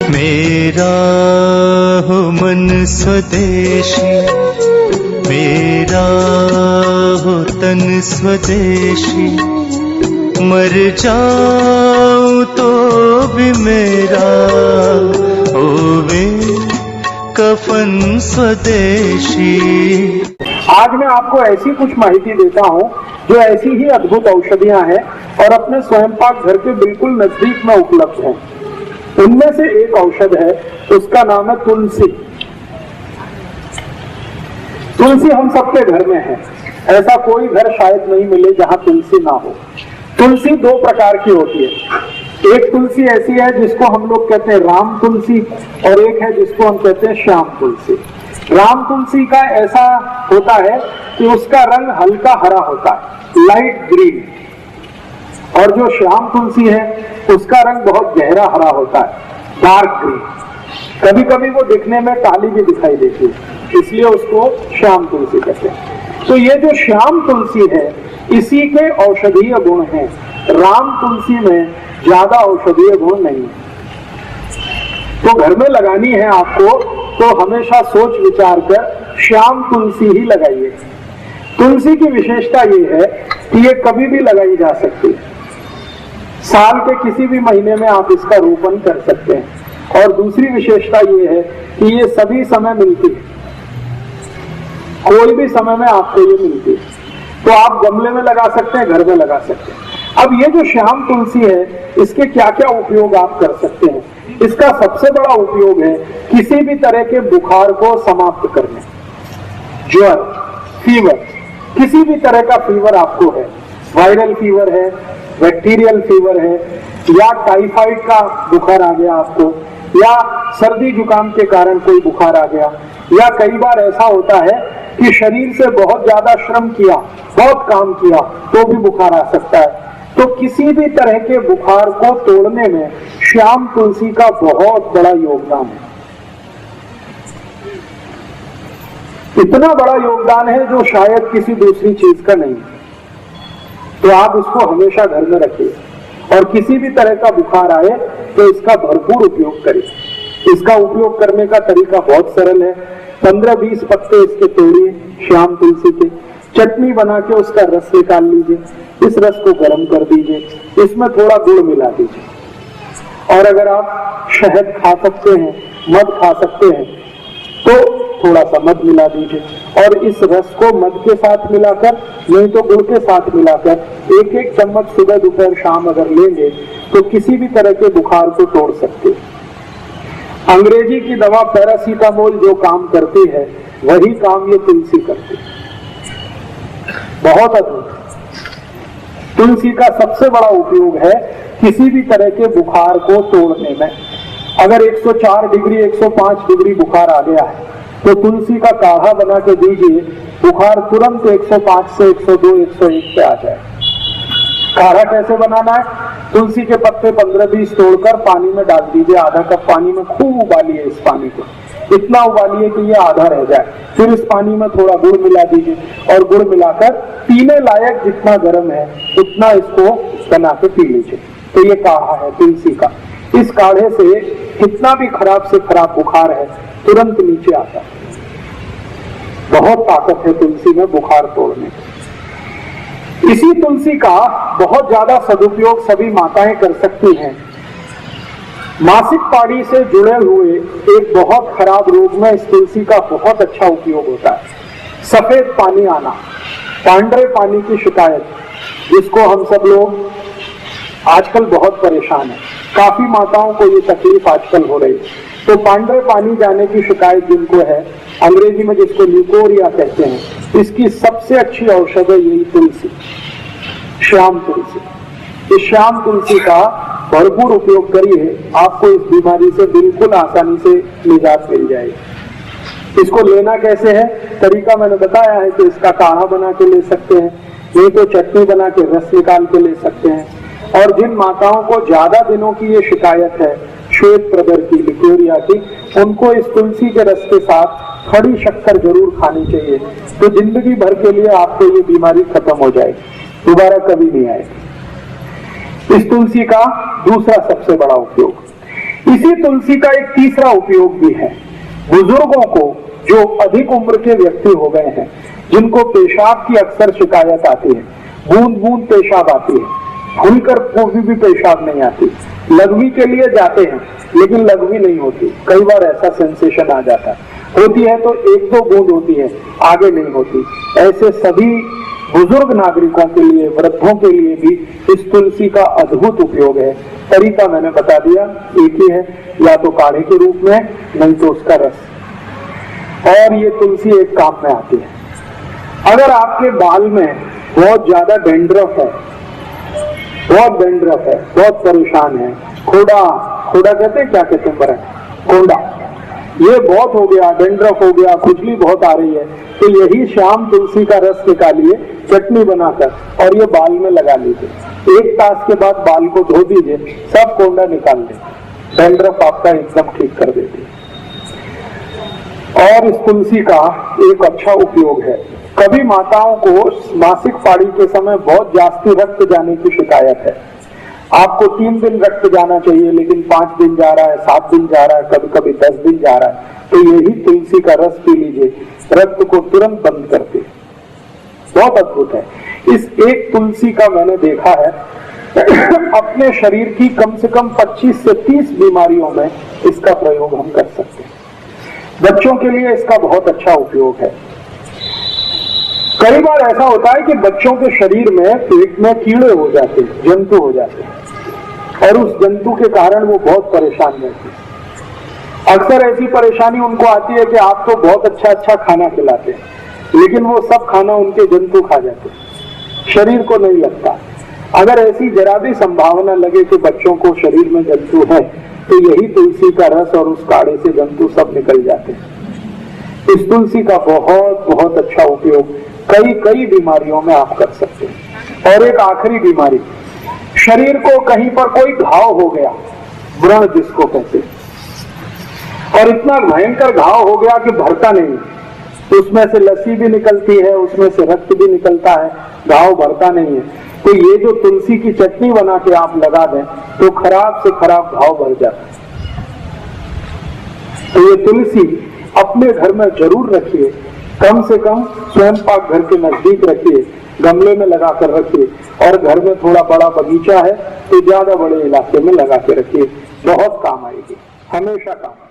मेरा हो मन स्वदेशी, मेरा हो तन स्वदेशी, मर जाऊं तो भी मेरा होवे कफन स्वदेशी। आज मैं आपको ऐसी कुछ माहिती देता हूँ जो ऐसी ही अद्भुत औषधियां हैं और अपने स्वयं पाक घर के बिल्कुल नजदीक में उपलब्ध हैं। उनमें से एक औषध है, उसका नाम है तुलसी। तुलसी हम सबके घर में है, ऐसा कोई घर शायद नहीं मिले जहां तुलसी ना हो। तुलसी दो प्रकार की होती है। एक तुलसी ऐसी है जिसको हम लोग कहते हैं राम तुलसी, और एक है जिसको हम कहते हैं श्याम तुलसी। राम तुलसी का ऐसा होता है कि उसका रंग हल्का हरा होता है, लाइट ग्रीन, और जो श्याम तुलसी है उसका रंग बहुत गहरा हरा होता है, डार्क ग्रीन। कभी कभी वो दिखने में काली भी दिखाई देती है, इसलिए उसको श्याम तुलसी कहते हैं। तो ये जो श्याम तुलसी है इसी के औषधीय गुण हैं। राम तुलसी में ज्यादा औषधीय गुण नहीं है। तो घर में लगानी है आपको तो हमेशा सोच विचार कर श्याम तुलसी ही लगाइए। तुलसी की विशेषता ये है कि ये कभी भी लगाई जा सकती है। साल के किसी भी महीने में आप इसका रोपण कर सकते हैं। और दूसरी विशेषता ये है कि ये सभी समय मिलती है, कोई भी समय में आपको ये मिलती है। तो आप गमले में लगा सकते हैं, घर में लगा सकते हैं। अब ये जो श्याम तुलसी है इसके क्या क्या उपयोग आप कर सकते हैं। इसका सबसे बड़ा उपयोग है किसी भी तरह के बुखार को समाप्त करने। ज्वर, फीवर, किसी भी तरह का फीवर आपको है, वायरल फीवर है, बैक्टीरियल फीवर है, या टाइफाइड का बुखार आ गया आपको, या सर्दी जुकाम के कारण कोई बुखार आ गया, या कई बार ऐसा होता है कि शरीर से बहुत ज्यादा श्रम किया, बहुत काम किया तो भी बुखार आ सकता है। तो किसी भी तरह के बुखार को तोड़ने में श्याम तुलसी का बहुत बड़ा योगदान है। इतना बड़ा योगदान है जो शायद किसी दूसरी चीज का नहीं। तो आप इसको हमेशा घर में रखिए और किसी भी तरह का बुखार आए तो इसका भरपूर उपयोग करें। इसका उपयोग करने का तरीका बहुत सरल है। 15-20 पत्ते इसके तोड़िए श्याम तुलसी के, चटनी बना के उसका रस निकाल लीजिए, इस रस को गर्म कर दीजिए, इसमें थोड़ा गुड़ मिला दीजिए, और अगर आप शहद खा सकते हैं, मध खा सकते हैं तो थोड़ा सा मध मिला दीजिए, और इस रस को मध के साथ मिलाकर, नहीं तो गुड़ के साथ मिलाकर 1-1 चम्मच सुबह दोपहर शाम अगर लेंगे तो किसी भी तरह के बुखार को तोड़ सकते हैं। अंग्रेजी की दवा पैरासीटामोल जो काम करती है वही काम ये तुलसी करती है। बहुत अद्भुत। तुलसी का सबसे बड़ा उपयोग है किसी भी तरह के बुखार को तोड़ने में। अगर 104 डिग्री 105 डिग्री बुखार आ गया है तो तुलसी का काढ़ा बना के दीजिए, बुखार तुरंत 105 से 102 101 पे आ जाए। काढ़ा कैसे बनाना है? तुलसी के पत्ते 15-20 तोड़कर पानी में डाल दीजिए, आधा कप पानी में खूब उबालिए। इस पानी को इतना उबालिए कि ये आधा रह जाए, फिर इस पानी में थोड़ा गुड़ मिला दीजिए, और गुड़ मिलाकर पीने लायक जितना गर्म है उतना इसको बना के पी लीजिए। तो ये काढ़ा है तुलसी का। इस काढ़े से कितना भी खराब से खराब बुखार है तुरंत नीचे आता है। बहुत ताकत है तुलसी में बुखार तोड़ने की। इसी तुलसी का बहुत ज्यादा सदुपयोग सभी माताएं कर सकती हैं। मासिक पानी से जुड़े हुए एक बहुत खराब रोग में इस तुलसी का बहुत अच्छा उपयोग होता है। सफेद पानी आना, पांडरे पानी की शिकायत, जिसको हम सब लोग आजकल बहुत परेशान है। काफी माताओं को ये तकलीफ आजकल हो रही है। तो पांडरे पानी जाने की शिकायत जिनको है, अंग्रेजी में जिसको ल्यूकोरिया कहते हैं, इसकी सबसे अच्छी औषध है यही तुलसी, श्याम तुलसी। इस श्याम तुलसी का भरपूर उपयोग करिए, आपको इस बीमारी से बिल्कुल आसानी से निजात मिल जाएगी। इसको लेना कैसे है? तरीका मैंने बताया है कि इसका काढ़ा बना के ले सकते हैं, नहीं तो चटनी बना के रस निकाल के ले सकते हैं। और जिन माताओं को ज्यादा दिनों की ये शिकायत है श्वेत प्रदर की, लिकोरिया की, उनको इस तुलसी के रस के साथ खड़ी शक्कर जरूर खानी चाहिए। तो जिंदगी भर के लिए आपको ये बीमारी खत्म हो जाएगी, दोबारा कभी नहीं आएगी। इस तुलसी का दूसरा सबसे बड़ा उपयोग, इसी तुलसी का एक तीसरा उपयोग भी है। बुजुर्गों को, जो अधिक उम्र के व्यक्ति हो गए हैं, जिनको पेशाब की अक्सर शिकायत आती है, बूंद बूंद पेशाब आती है, खुलकर कभी भी पेशाब नहीं आती, लघवी के लिए जाते हैं लेकिन लघवी नहीं होती, कई बार ऐसा सेंसेशन आ जाता है, होती है तो एक दो बूंद होती है, आगे नहीं होती। ऐसे सभी बुजुर्ग नागरिकों के लिए, वृद्धों के लिए भी इस तुलसी का अद्भुत उपयोग है। तरीका मैंने बता दिया, एक ही है, या तो काढ़े के रूप में, नहीं तो उसका रस। और ये तुलसी एक काम में आती है। अगर आपके बाल में बहुत ज्यादा डेंड्रफ है, बहुत डेंड्रफ है, बहुत परेशान है, खोड़ा कहते हैं, क्या कहते हैं, बरा कोंडा, ये बहुत हो गया, डेंड्रफ हो गया, खुजली बहुत आ रही है, तो यही शाम तुलसी का रस निकालिए चटनी बनाकर और ये बाल में लगा लीजिए। 1 तास के बाद बाल को धो दीजिए, सब कोंडा निकाल दे, डेंड्रफ आपका एकदम ठीक कर देती है। और इस तुलसी का एक अच्छा उपयोग है, कभी माताओं को मासिक पाड़ी के समय बहुत जास्ती रक्त जाने की शिकायत है। आपको 3 दिन रक्त जाना चाहिए लेकिन 5 दिन जा रहा है, 7 दिन जा रहा है, कभी कभी 10 दिन जा रहा है, तो यही तुलसी का रस पी लीजिए, रक्त को तुरंत बंद करते, बहुत अद्भुत है। इस एक तुलसी का मैंने देखा है अपने शरीर की कम से कम 25 से 30 बीमारियों में इसका प्रयोग हम कर सकते हैं। बच्चों के लिए इसका बहुत अच्छा उपयोग है। कई बार ऐसा होता है कि बच्चों के शरीर में, पेट में कीड़े हो जाते हैं, जंतु हो जाते हैं, और उस जंतु के कारण वो बहुत परेशान रहते हैं। अक्सर ऐसी परेशानी उनको आती है कि आप तो बहुत अच्छा अच्छा खाना खिलाते हैं, लेकिन वो सब खाना उनके जंतु खा जाते हैं, शरीर को नहीं लगता। अगर ऐसी जरा भी संभावना लगे कि बच्चों को शरीर में जंतु है, तो यही तुलसी का रस और उस काढ़े से जंतु सब निकल जाते हैं। इस तुलसी का बहुत बहुत अच्छा उपयोग कई बीमारियों में आप कर सकते हैं। और एक आखिरी बीमारी, शरीर को कहीं पर कोई घाव हो गया, व्रण जिसको कहते हैं, और इतना भयंकर घाव हो गया कि भरता नहीं, उसमें से लस्सी भी निकलती है, उसमें से रक्त भी निकलता है, घाव भरता नहीं है, तो ये जो तुलसी की चटनी बना के आप लगा दें तो खराब से खराब घाव भर जाता है। तो ये तुलसी अपने घर में जरूर रखिए, कम से कम स्वयं पाक घर के नजदीक रखिए, गमले में लगा कर रखिए, और घर में थोड़ा बड़ा बगीचा है तो ज्यादा बड़े इलाके में लगा के रखिए, बहुत काम आएगी, हमेशा काम।